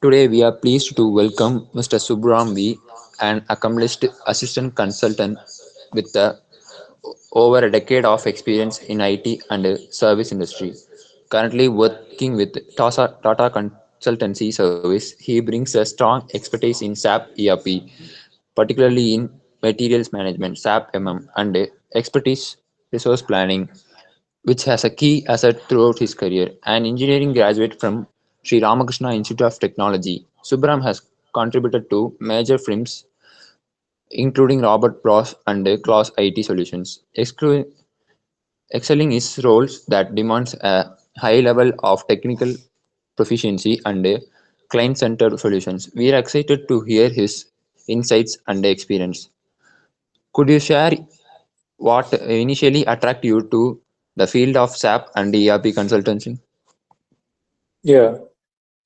Today, we are pleased to welcome Mr. Subburam V, an accomplished assistant consultant with over a decade of experience in IT and service industry. Currently working with Tata Consultancy Service, he brings a strong expertise in SAP ERP, particularly in materials management, SAP and expertise resource planning, which has a key asset throughout his career. An engineering graduate from Sri Ramakrishna Institute of Technology, Subram has contributed to major firms including Robert Bros and Class IT Solutions, excelling in roles that demands a high level of technical proficiency and client-centered solutions. We are excited to hear his insights and experience. Could you share what initially attracted you to the field of SAP and ERP consultancy? Yeah.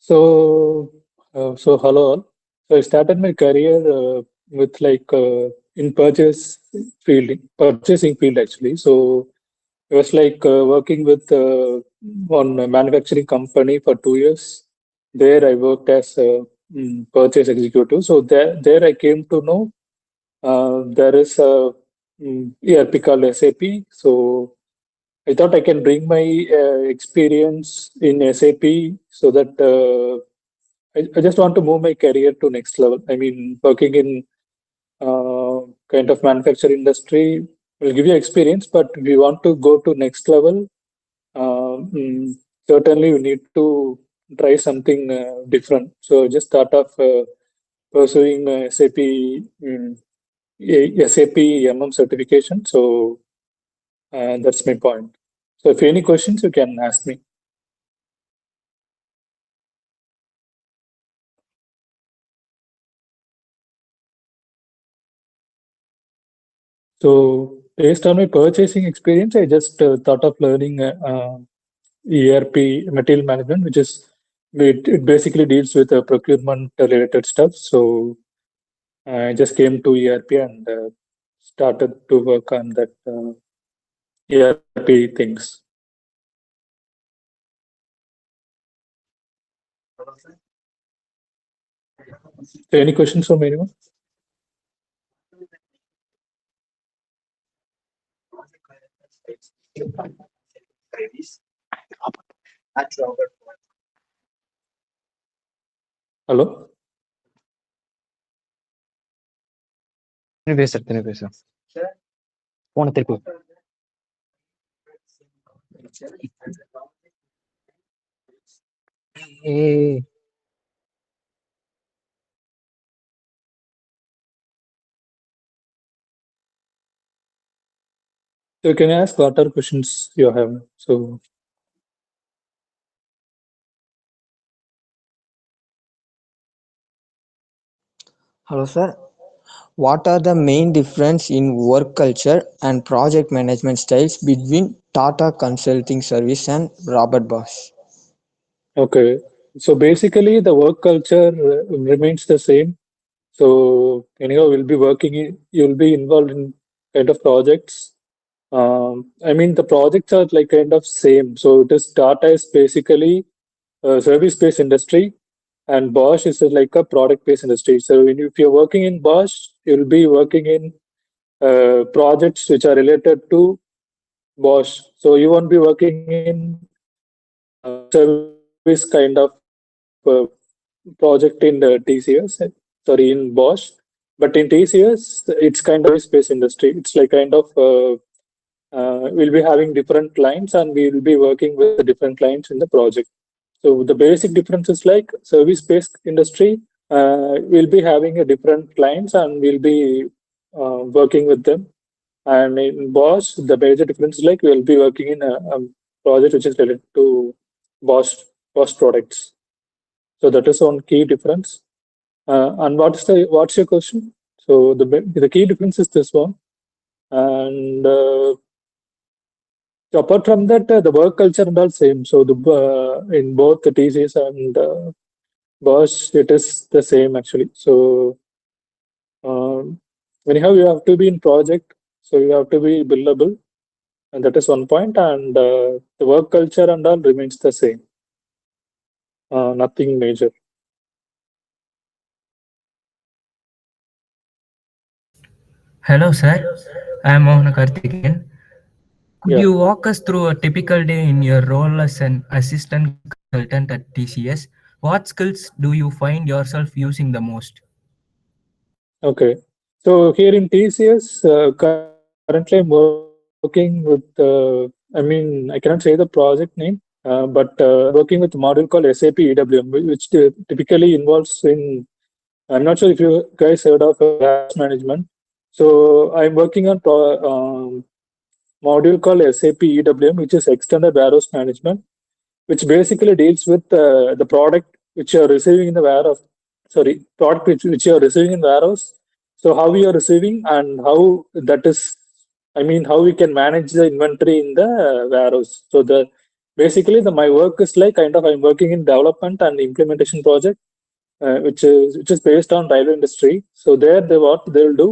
So hello all. So I started my career with in purchasing field actually. So I was working with one manufacturing company for 2 years. There I worked as a purchase executive. So there I came to know there is a ERP called SAP. So I thought I can bring my experience in SAP so that I just want to move my career to next level. I mean, working in kind of manufacturing industry will give you experience, but if you want to go to next level, certainly you need to try something different. So I just thought of pursuing SAP certification. So that's my point. So if any questions, you can ask me. So based on my purchasing experience, I just thought of learning ERP material management, which is it basically deals with procurement related stuff. So I just came to ERP and started to work on that ERP things. So any questions from anyone? Hello? తిని పేసా phone తిరుపు ఏ So you can ask what are questions you have. So Hello, sir. What are the main difference in work culture and project management styles between Tata Consulting Service and Robert Bosch? okay. So basically the work culture remains the same. So anyhow, we'll be you'll be involved in kind of projects. I mean, the projects are like kind of same. So it is Tata is basically a service-based industry, and Bosch is like a product-based industry. So if you're working in Bosch, you'll be working in projects which are related to Bosch. So you won't be working in service kind of project in the TCS, sorry, in Bosch. But in TCS, it's kind of space industry. It's like kind of we'll be having different clients and we will be working with the different clients in the project. So the basic difference is like service-based industry. We'll be having a different clients and we'll be working with them. And in Bosch, the major difference is like we'll be working in a project which is related to Bosch Bosch products. So that is one key difference. And what's your question? So the key difference is this one. And so apart from that, the work culture and all same. So the in both the TCS and Bosch, it is the same actually. So anyhow, you have to be in project, so you have to be billable, and that is one point. And the work culture and all remains the same. Nothing major. Hello, sir. I am Mohan Karthikeyan. Could Yeah. you walk us through a typical day in your role as an assistant consultant at TCS? What skills do you find yourself using the most? Okay. So here in TCS, currently I'm working with, I mean, I cannot say the project name, but I'm working with a module called SAP EWM, which typically involves in, I'm not sure if you guys heard of warehouse management. So I'm working on module called SAP EWM, which is Extended Warehouse Management, which basically deals with the product which you are receiving in the warehouse. Sorry, product which you are receiving in warehouse. So how we are receiving and how that is, I mean, how we can manage the inventory in the warehouse. So the basically the my work is like kind of I'm working in development and implementation project, which is based on railway industry. So there they what they'll do,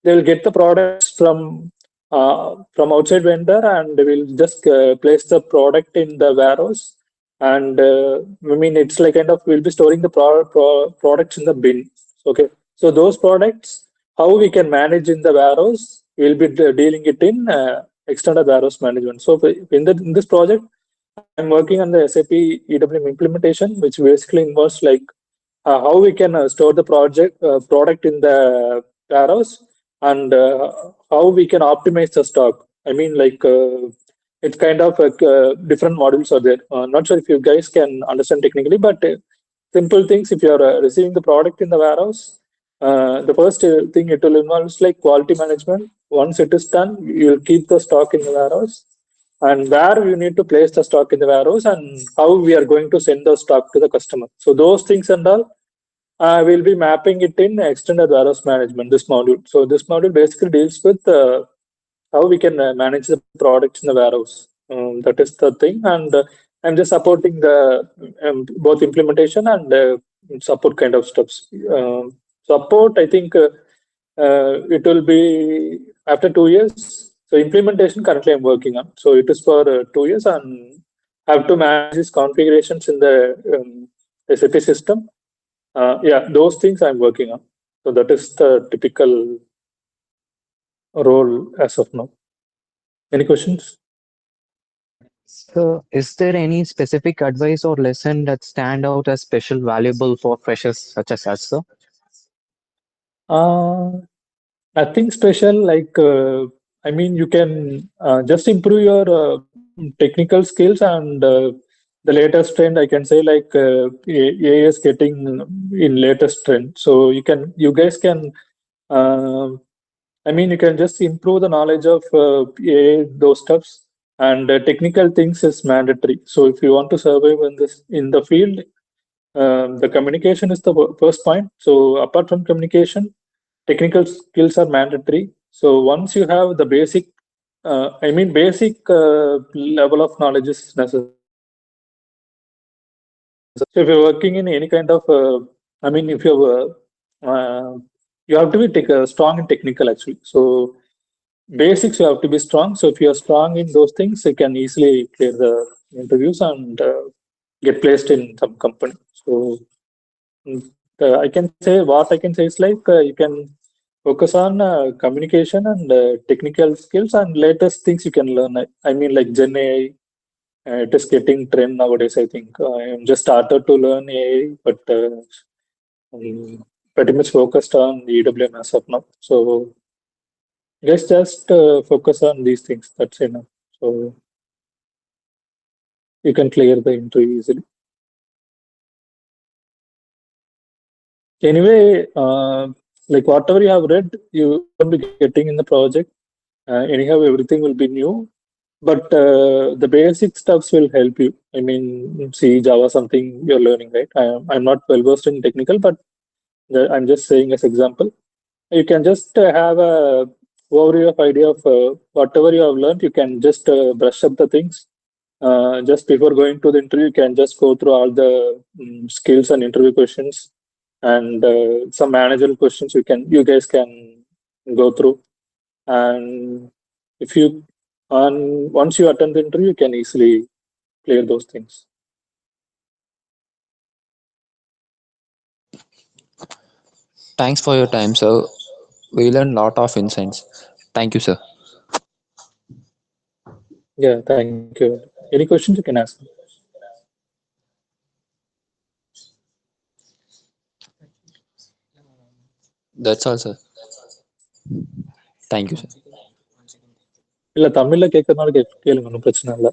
they'll get the products from outside vendor and they will just place the product in the warehouse. And I mean, it's like kind of we'll be storing the products in the bin. Okay, so those products, how we can manage in the warehouse, we'll be dealing it in extended warehouse management. So in this project, I'm working on the SAP EWM implementation, which basically involves like how we can store the product in the warehouse and how we can optimize the stock. I mean, like it's kind of different modules are there. Not sure if you guys can understand technically, but simple things. If you are receiving the product in the warehouse, the first thing it will involve is like quality management. Once it is done, you will keep the stock in the warehouse and where you need to place the stock in the warehouse and how we are going to send the stock to the customer. So those things and all we'll be mapping it in extended warehouse management, this module. So this module basically deals with how we can manage the products in the warehouse. That is the thing. And I'm just supporting the both implementation and support kind of steps. Support, I think it will be after 2 years. So implementation currently I'm working on. So it is for 2 years and have to manage these configurations in the SAP system. Yeah, those things I'm working on. So that is the typical role as of now. Any questions? So, is there any specific advice or lesson that stand out as special valuable for freshers such as us, sir? Uh, Nothing special. Like, I mean, you can just improve your technical skills and the latest trend. I can say like AI is getting in latest trend. So you guys can. Uh, I mean, you can just improve the knowledge of AI, those stuffs, and technical things is mandatory. So if you want to survive in the field, the communication is the first point. So apart from communication, technical skills are mandatory. So once you have the basic, I mean, basic level of knowledge is necessary. So if you're working in any kind of, I mean, if you have to be strong in technical actually. So basics you have to be strong. So if you are strong in those things, you can easily clear the interviews and get placed in some company. So I can say what I can say is like you can focus on communication and technical skills and latest things you can learn. I mean, like Gen AI, it is getting trend nowadays. I think I am just started to learn AI, but I'm pretty much focused on EWM as of now. So just focus on these things. That's enough. So you can clear the interview easily. Anyway, like whatever you have read, you won't be getting in the project. Anyhow, everything will be new, but the basic stuffs will help you. I mean, C, Java, something you're learning, right? I'm not well versed in technical, but I'm just saying as example. You can just have a overview of idea of whatever you have learned. You can just brush up the things. Just before going to the interview, you can just go through all the skills and interview questions and some managerial questions. You guys can go through, and if you once you attend the interview, you can easily clear those things. Thanks for your time, sir. We learned a lot of insights. Thank you, sir. Yeah, thank you. Any questions you can ask me. That's all, sir. Thank you, sir. இல்ல தமிழ்ல கேட்கறதுனால கேளுங்க, ஒன்றும் பிரச்சனை இல்லை.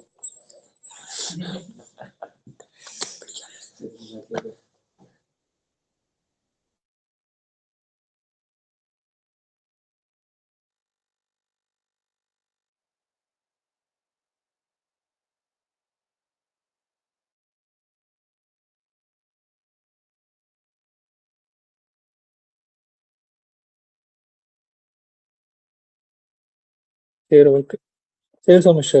சரி, okay. சரி சமீஷ்,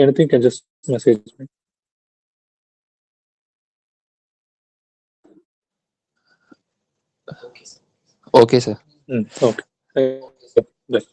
anything can just message me. Okay, sir. Okay. Bye.